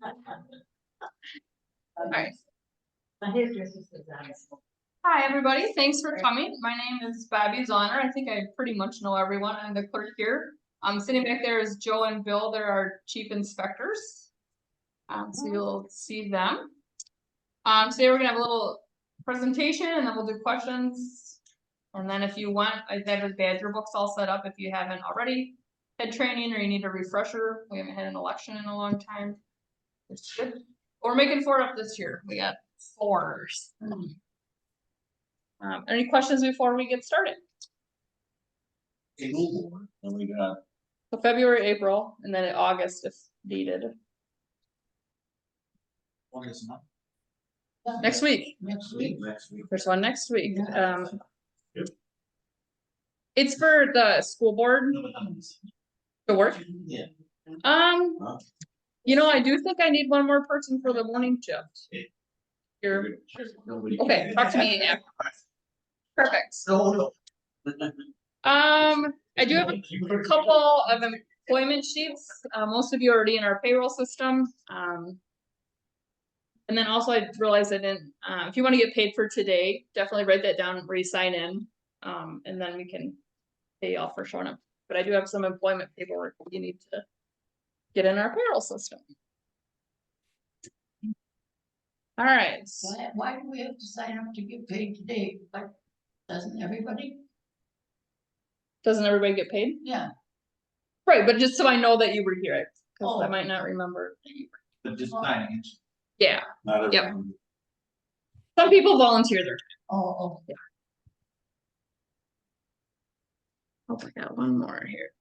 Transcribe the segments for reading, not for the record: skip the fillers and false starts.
All right. Hi, Hi, everybody. Thanks for coming. My name is Bobby Zonner. I think I pretty much know everyone. I'm the clerk here. Sitting back there is Joe and Bill. They're our chief inspectors. So you'll see them. Today we're gonna have a little presentation and then we'll do questions. And then if you want, I have the Badger books all set up if you haven't already had training or you need a refresher. We haven't had an election in a long time. It's good. We're making 4 up this year. We got 4s. Any questions before we get started? And we got So February, April, and then August if needed. August month. Next week. Next week. There's one next week. It's for the school board to work. Yeah. You know, I do think I need one more person for the morning shift. Here. Okay, talk to me after. Perfect. So. I do have a couple of employment sheets. Most of you are already in our payroll system. And then also I realized I didn't, if you want to get paid for today, definitely write that down where you sign in. And then we can pay you all for showing up. But I do have some employment paperwork you need to get in our payroll system. All right. Why do we have to sign up to get paid today? But doesn't everybody? Doesn't everybody get paid? Yeah. Right, but just so I know that you were here, because I Oh. might not remember. But just signing it. Yeah, Not Yep. everyone. some people volunteer their time. Oh, Yeah. Oh, I got one more here.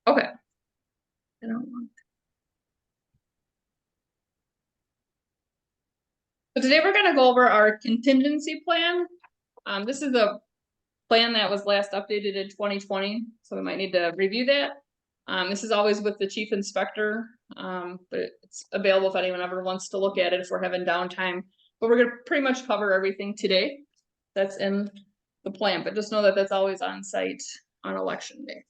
Okay. I don't want. So today we're gonna go over our contingency plan. This is a plan that was last updated in 2020, so we might need to review that. This is always with the chief inspector, but it's available if anyone ever wants to look at it if we're having downtime. But we're gonna pretty much cover everything today that's in the plan, but just know that that's always on site on election day.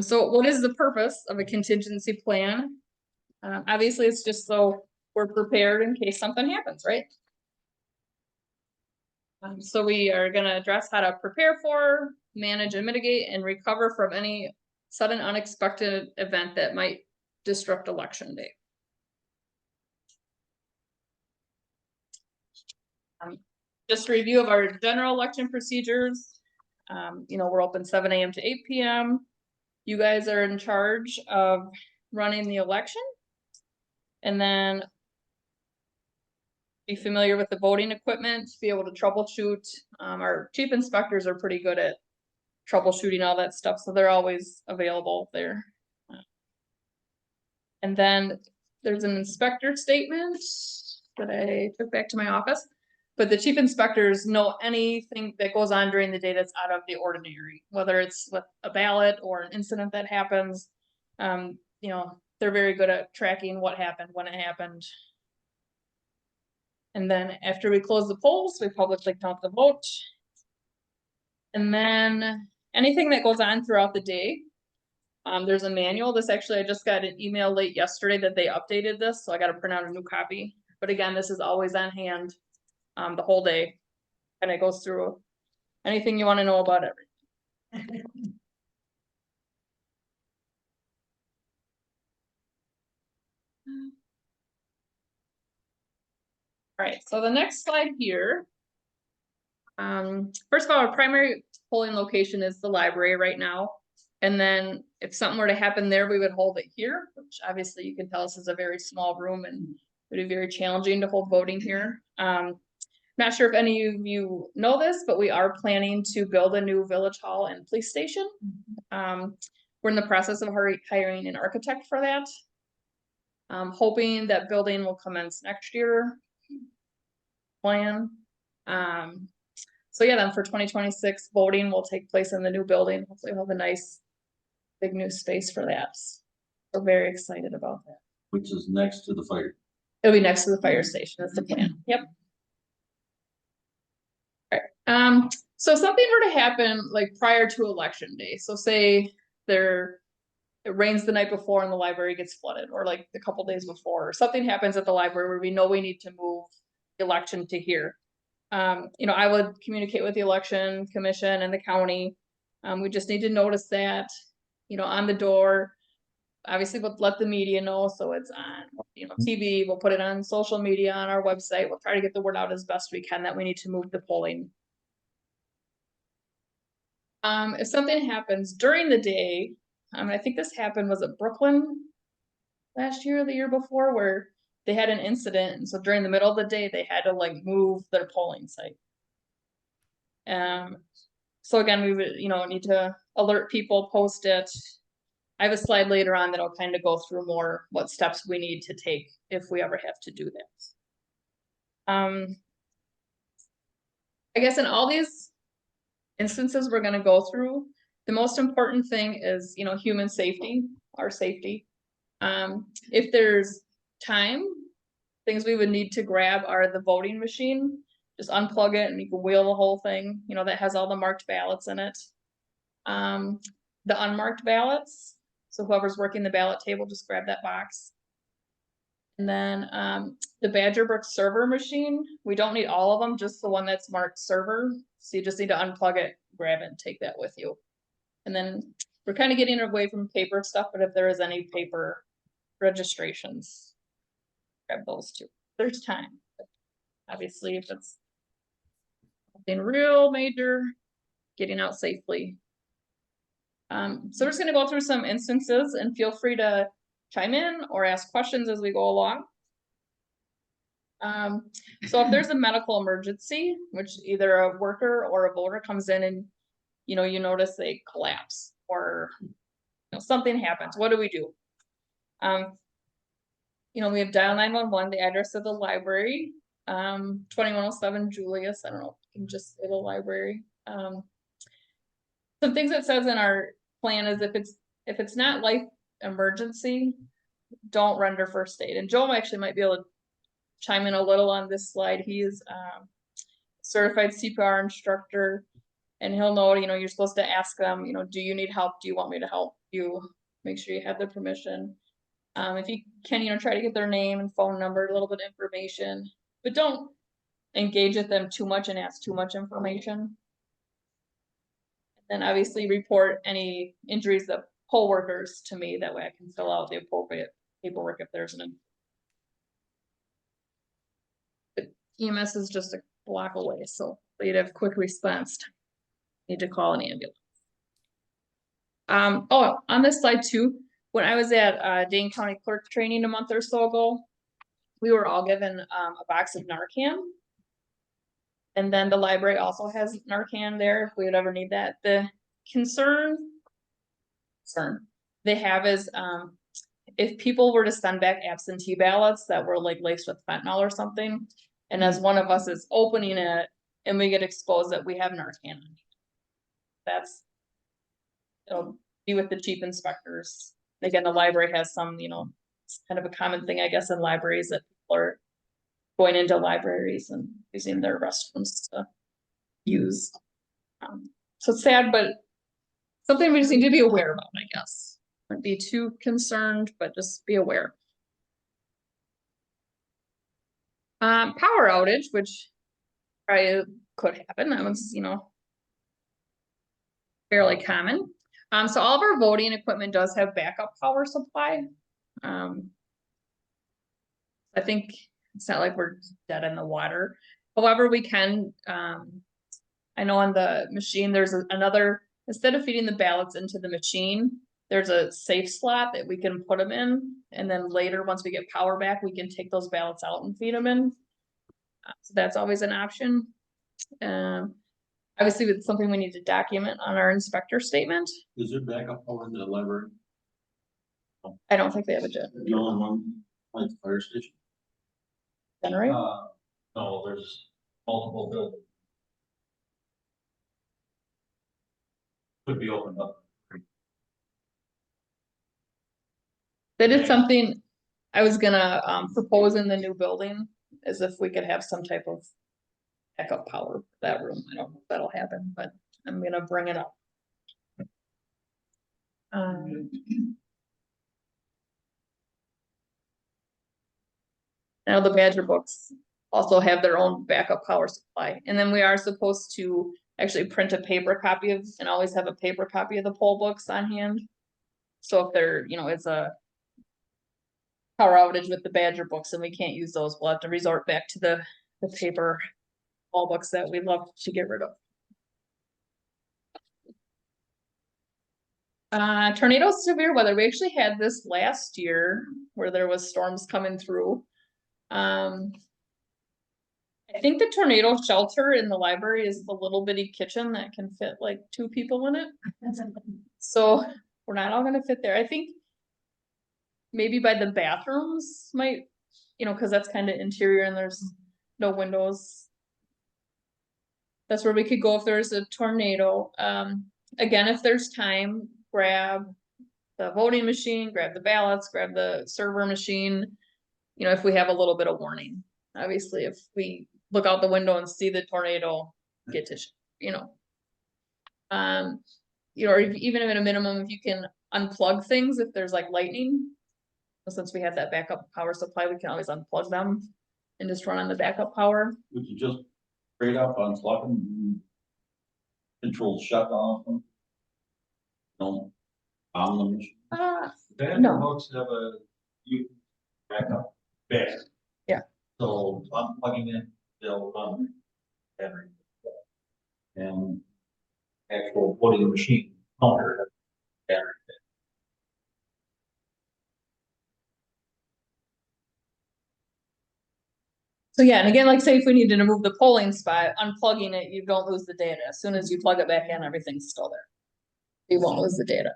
So what is the purpose of a contingency plan? Obviously, it's just so we're prepared in case something happens, right? So we are gonna address how to prepare for, manage and mitigate and recover from any sudden unexpected event that might disrupt election day. Just a review of our general election procedures. You know, we're open 7 AM to 8 PM. You guys are in charge of running the election. And then be familiar with the voting equipment, be able to troubleshoot. Our chief inspectors are pretty good at troubleshooting all that stuff, so they're always available there. And then there's an inspector statement that I took back to my office. But the chief inspectors know anything that goes on during the day that's out of the ordinary, whether it's with a ballot or an incident that happens. You know, they're very good at tracking what happened, when it happened. And then after we close the polls, we publicly count the vote. And then anything that goes on throughout the day, there's a manual. This actually, I just got an email late yesterday that they updated this, so I got to print out a new copy. But again, this is always on hand the whole day. And it goes through anything you want to know about everything. All right, so the next slide here. First of all, our primary polling location is the library right now. And then if something were to happen there, we would hold it here, which obviously you can tell this is a very small room and it would be very challenging to hold voting here. Not sure if any of you know this, but we are planning to build a new village hall and police station. We're in the process of hiring an architect for that. Hoping that building will commence next year. Plan. So yeah, then for 2026, voting will take place in the new building. Hopefully we'll have a nice big new space for that. We're very excited about that. Which is next to the fire. It'll be next to the fire station. That's the plan. Yep. All right. So if something were to happen like prior to election day, so say it rains the night before and the library gets flooded, or like a couple days before, or something happens at the library where we know we need to move the election to here. You know, I would communicate with the election commission and the county. We just need to notice that, you know, on the door. Obviously, we'll let the media know, so it's on, you know, TV, we'll put it on social media, on our website, we'll try to get the word out as best we can that we need to move the polling. If something happens during the day, I think this happened, was it Brooklyn? Last year, or the year before, where they had an incident, and so during the middle of the day, they had to like move their polling site. So again, we would, you know, need to alert people, post it. I have a slide later on that'll kind of go through more what steps we need to take if we ever have to do that. I guess in all these instances we're gonna go through, the most important thing is, you know, human safety, our safety. If there's time, things we would need to grab are the voting machine. Just unplug it and you can wheel the whole thing, you know, that has all the marked ballots in it. The unmarked ballots, so whoever's working the ballot table, just grab that box. And then the Badger Brook server machine, we don't need all of them, just the one that's marked server. So you just need to unplug it, grab it, and take that with you. And then we're kind of getting away from paper stuff, but if there is any paper registrations, grab those too. There's time. Obviously, if it's something real major, getting out safely. So we're just gonna go through some instances and feel free to chime in or ask questions as we go along. So if there's a medical emergency, which either a worker or a voter comes in and, you know, you notice they collapse or, you know, something happens, what do we do? You know, we have dial 911, the address of the library, 2107 Julius. I don't know, if you can just say the library. Some things it says in our plan is if it's not life emergency, don't render first aid. And Joe actually might be able to chime in a little on this slide. He is certified CPR instructor, and he'll know, you know, you're supposed to ask them, you know, do you need help? Do you want me to help you? Make sure you have their permission. If you can, you know, try to get their name and phone number, a little bit of information, but don't engage with them too much and ask too much information. Then obviously report any injuries of poll workers to me. That way I can fill out the appropriate paperwork if there's an. But EMS is just a block away, so you'd have quick response time. Need to call an ambulance. Oh, on this slide too, when I was at Dane County Clerk training a month or so ago, we were all given a box of Narcan. And then the library also has Narcan there if we would ever need that. The concern they have is if people were to send back absentee ballots that were like laced with fentanyl or something, and as one of us is opening it and we get exposed that we have Narcan. It'll be with the chief inspectors. Again, the library has some, you know, it's kind of a common thing, I guess, in libraries that people are going into libraries and using their restrooms to use. So it's sad, but something we just need to be aware about, I guess. Don't be too concerned, but just be aware. Power outage, which probably could happen. That was, you know, fairly common. So all of our voting equipment does have backup power supply. I think it's not like we're dead in the water. However, we can, I know on the machine, there's another, instead of feeding the ballots into the machine, there's a safe slot that we can put them in. And then later, once we get power back, we can take those ballots out and feed them in. So that's always an option. Obviously, it's something we need to document on our inspector statement. Is there backup power in the library? I don't think they have a The only one, like the fire station? generator. No, there's multiple buildings. Could be opened up. That is something I was gonna propose in the new building, as if we could have some type of backup power for that room. I don't know if that'll happen, but I'm gonna bring it up. Now the Badger books also have their own backup power supply, and then we are supposed to actually print a paper copy of, and always have a paper copy of the poll books on hand. So if there, it's a power outage with the Badger books and we can't use those, we'll have to resort back to the paper poll books that we love to get rid of. Tornado severe weather. We actually had this last year where there was storms coming through. I think the tornado shelter in the library is the little bitty kitchen that can fit like 2 people in it. So we're not all gonna fit there. I think maybe by the bathrooms might, cause that's kind of interior and there's no windows. That's where we could go if there's a tornado. Again, if there's time, grab the voting machine, grab the ballots, grab the server machine. If we have a little bit of warning. Obviously, if we look out the window and see the tornado, get to, or even at a minimum, if you can unplug things, if there's like lightning. Since we have that backup power supply, we can always unplug them and just run on the backup power. Would you just straight up unplug them? Control shutdown of them? No. On the machine? Badger No. books have you backup back. Yeah. So unplugging it, they'll run battery. And actual voting machine counter battery. So yeah, and again, like say if we needed to move the polling spot, unplugging it, you don't lose the data. As soon as you plug it back in, everything's still there. You won't lose the data.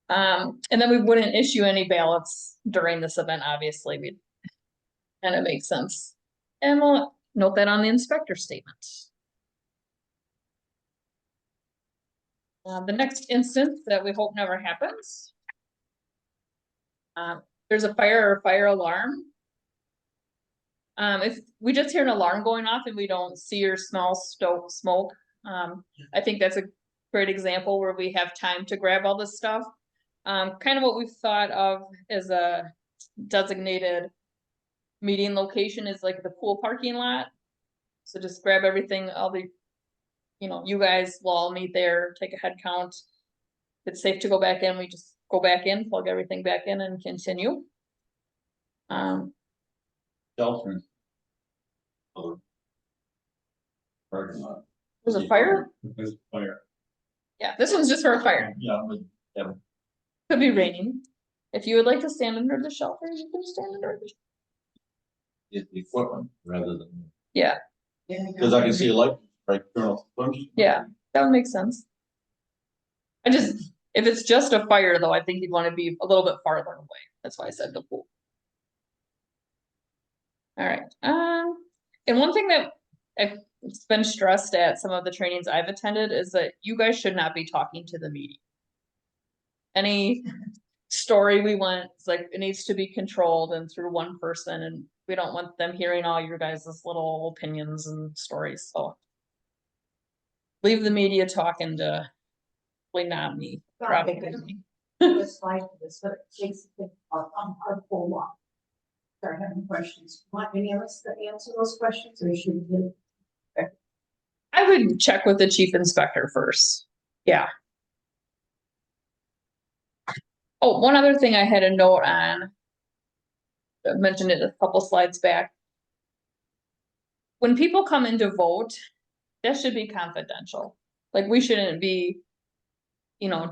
And then we wouldn't issue any ballots during this event, obviously, and it makes sense. And we'll note that on the inspector statement. The next instance that we hope never happens. There's a fire or fire alarm. If we just hear an alarm going off and we don't see or smell smoke, I think that's a great example where we have time to grab all this stuff. Kind of what we've thought of as a designated meeting location is like the pool parking lot. So just grab everything, all the, you guys will all meet there, take a head count. If it's safe to go back in, we just go back in, plug everything back in and continue. Shelter. Other. Parking lot. There's a fire? There's a fire. Yeah, this one's just for a fire. Yeah, but Could be raining. If you would like to stand under the shelter, you can stand under it. it's the equipment rather than, Yeah, because I can see a light right turn off. yeah, that would make sense. If it's just a fire though, I think you'd want to be a little bit farther away. That's why I said the pool. All right, and one thing that it's been stressed at some of the trainings I've attended is that you guys should not be talking to the media. Any story we want, it's like it needs to be controlled and through one person, and we don't want them hearing all your guys' little opinions and stories, so. Leave the media talking to, probably not me, probably me. This slide for this, but it takes on our poll walk. Start having questions. Want any of us to answer those questions, or should we? I would check with the chief inspector first, yeah. Oh, one other thing I had a note on. I mentioned it a couple slides back. When people come in to vote, that should be confidential. Like, we shouldn't be,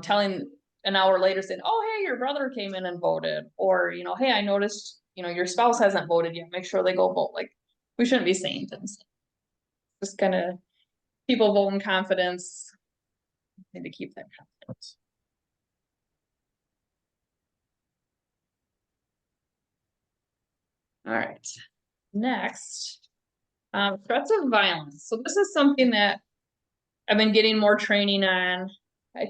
telling an hour later saying, oh, hey, your brother came in and voted. Or, hey, I noticed, your spouse hasn't voted yet. Make sure they go vote. Like, we shouldn't be saying things. Just kind of people vote in confidence. Need to keep that confidence. All right, next, threats of violence. So this is something that I've been getting more training on. I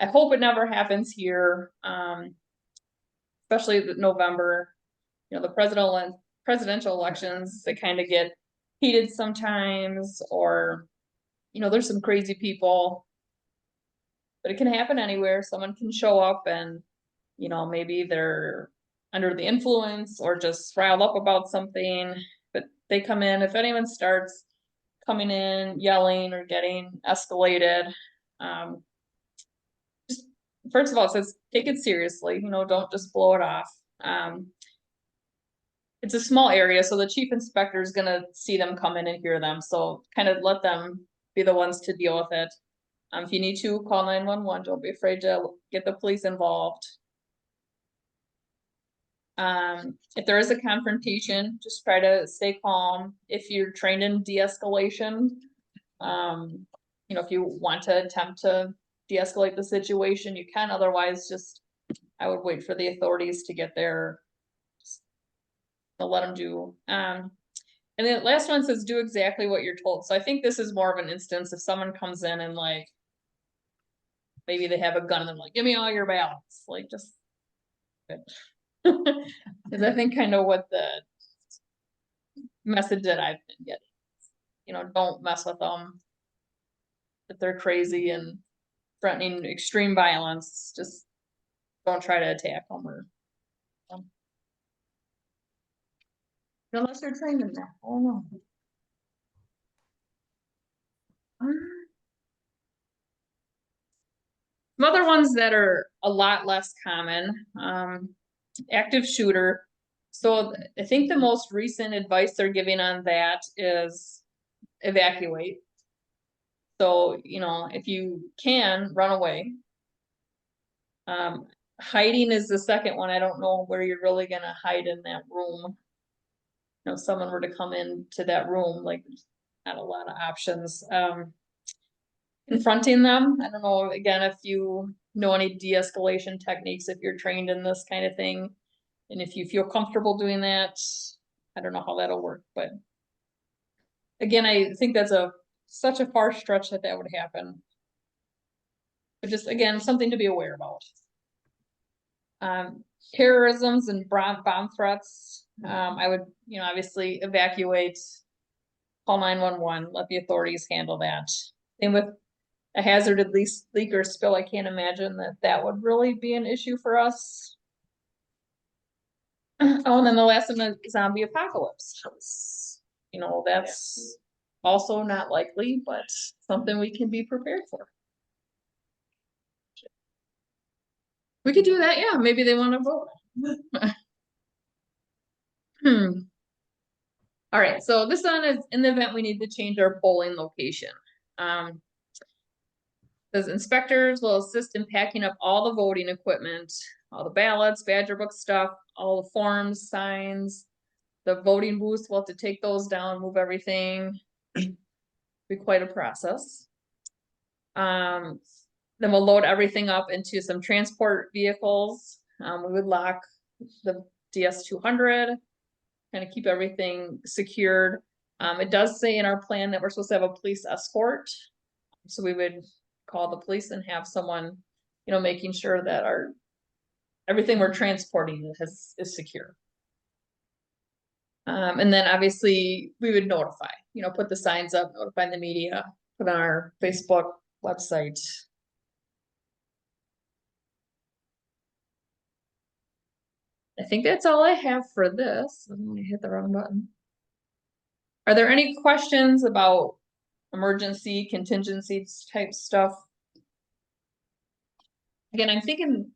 hope it never happens here, especially November. The presidential elections, they kind of get heated sometimes, or, you know, there's some crazy people. But it can happen anywhere. Someone can show up and, you know, maybe they're under the influence or just riled up about something, but they come in. If anyone starts coming in, yelling or getting escalated, just first of all, it says take it seriously, you know, don't just blow it off. It's a small area, so the chief inspector is gonna see them come in and hear them, so kind of let them be the ones to deal with it. If you need to, call 911, don't be afraid to get the police involved. If there is a confrontation, just try to stay calm. If you're trained in de-escalation, you know, if you want to attempt to de-escalate the situation, you can, otherwise just, I would wait for the authorities to get there. Just let them do. And the last one says do exactly what you're told. So I think this is more of an instance if someone comes in and like, maybe they have a gun and they're like, give me all your ballots, like just. Cause I think kind of what the message that I've been getting, you know, don't mess with them. If they're crazy and threatening extreme violence, just don't try to attack them or. Unless they're trained in that, I don't know. Some other ones that are a lot less common, active shooter. So I think the most recent advice they're giving on that is evacuate. So, you know, if you can, run away. Hiding is the second one. I don't know where you're really gonna hide in that room. You know, if someone were to come into that room, like, there's not a lot of options. Confronting them, I don't know, again, if you know any de-escalation techniques, if you're trained in this kind of thing. And if you feel comfortable doing that, I don't know how that'll work, but. Again, I think that's such a far stretch that would happen. But just, again, something to be aware about. Terrorisms and bomb threats, I would, you know, obviously evacuate, call 911, let the authorities handle that. Same with a hazardous leak or spill, I can't imagine that would really be an issue for us. Oh, and then the last one is zombie apocalypse. You know, that's also not likely, but something we can be prepared for. We could do that, yeah, maybe they want to vote. All right, so this one is in the event we need to change our polling location. Says inspectors will assist in packing up all the voting equipment, all the ballots, Badger book stuff, all the forms, signs. The voting booths, we'll have to take those down, move everything. Be quite a process. Then we'll load everything up into some transport vehicles. We would lock the DS200, kind of keep everything secured. It does say in our plan that we're supposed to have a police escort. So we would call the police and have someone, you know, making sure that everything we're transporting is secure. And then obviously we would notify, you know, put the signs up, notify the media, put on our Facebook website. I think that's all I have for this. I'm gonna hit the wrong button. Are there any questions about emergency contingencies type stuff? Again, I'm thinking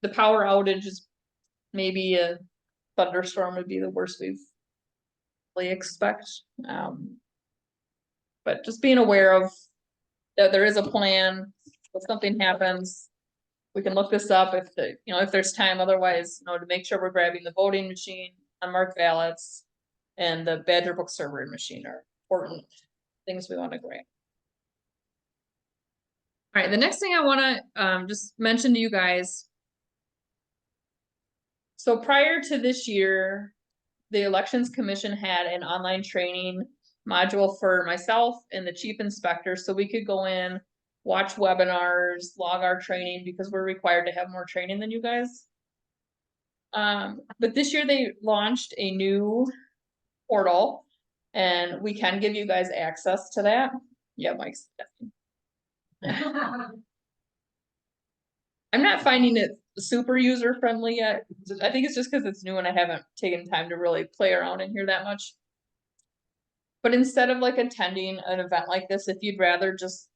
the power outage is maybe a thunderstorm would be the worst we've really expect. But just being aware of that there is a plan. If something happens, we can look this up if if there's time. Otherwise, to make sure we're grabbing the voting machine, unmarked ballots, and the Badger book server and machine are important things we want to grab. All right, the next thing I want to just mention to you guys. So prior to this year, the Elections Commission had an online training module for myself and the chief inspector, so we could go in, watch webinars, log our training, because we're required to have more training than you guys. But this year they launched a new portal And we can give you guys access to that. Yeah, Mike's. I'm not finding it super user friendly yet. I think it's just because it's new and I haven't taken time to really play around in here that much. But instead of like attending an event like this, if you'd rather just,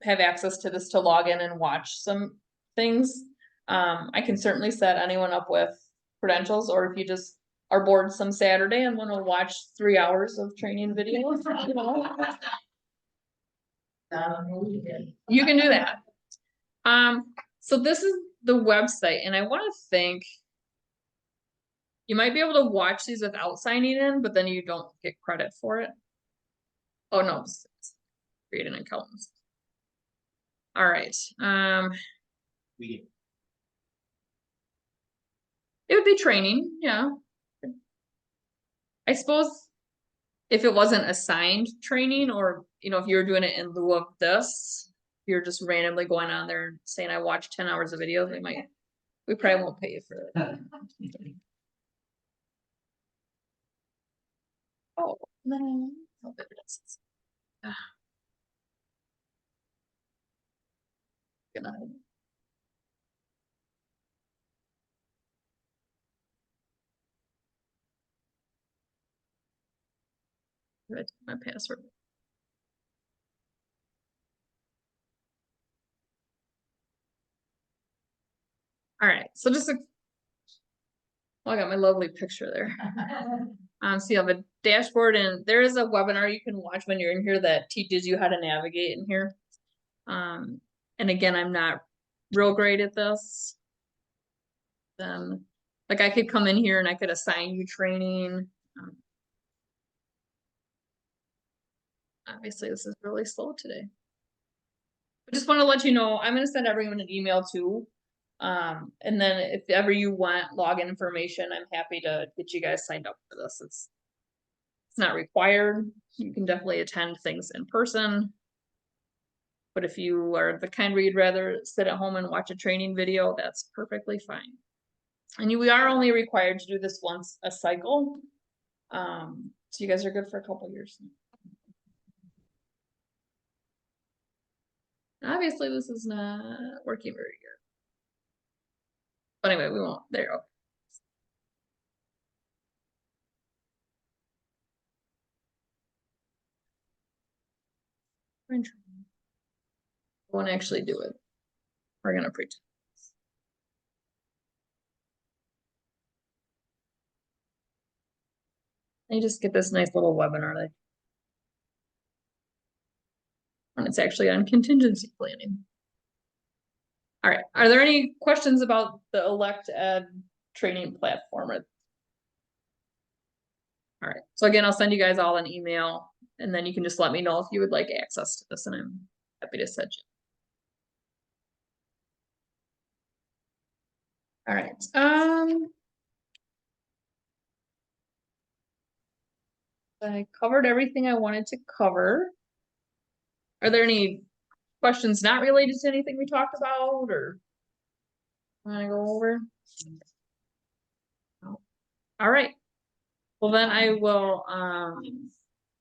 have access to this to log in and watch some things, I can certainly set anyone up with credentials, or if you just are bored some Saturday and want to watch 3 hours of training videos, you can do that. So this is the website, and I want to think you might be able to watch these without signing in, but then you don't get credit for it. Oh no, create an account. All right, We it would be training, yeah. I suppose if it wasn't assigned training, or, if you were doing it in lieu of this, you're just randomly going on there and saying, I watched 10 hours of video, we probably won't pay you for it. Oh, no. Oh, there it is. Gonna hide. Right, my password. All right, so just I got my lovely picture there. So you have a dashboard, and there is a webinar you can watch when you're in here that teaches you how to navigate in here. And again, I'm not real great at this. Like I could come in here and I could assign you training. Obviously this is really slow today. I just want to let you know, I'm gonna send everyone an email too. And then if ever you want login information, I'm happy to get you guys signed up for this. It's not required. You can definitely attend things in person. But if you are the kind where you'd rather sit at home and watch a training video, that's perfectly fine. And we are only required to do this once a cycle. So you guys are good for a couple years. Obviously, this is not working very good. But anyway, we won't. There you go. Won't actually do it. We're gonna pretend. You just get this nice little webinar there. And it's actually on contingency planning. All right, are there any questions about the ElectEd training platform? All right, so again, I'll send you guys all an email, and then you can just let me know if you would like access to this, and I'm happy to set you. All right, I covered everything I wanted to cover. Are there any questions not related to anything we talked about, or wanna go over? No. All right. Well, then I will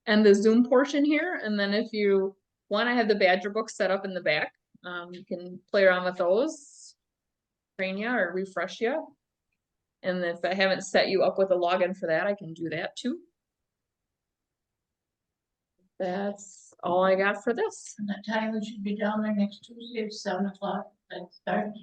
end the Zoom portion here, and then if you want, I have the Badger book set up in the back. You can play around with those, train you or refresh you. And if I haven't set you up with a login for that, I can do that too. That's all I got for this. And the time we should be down there next Tuesday at 7 o'clock, that starts.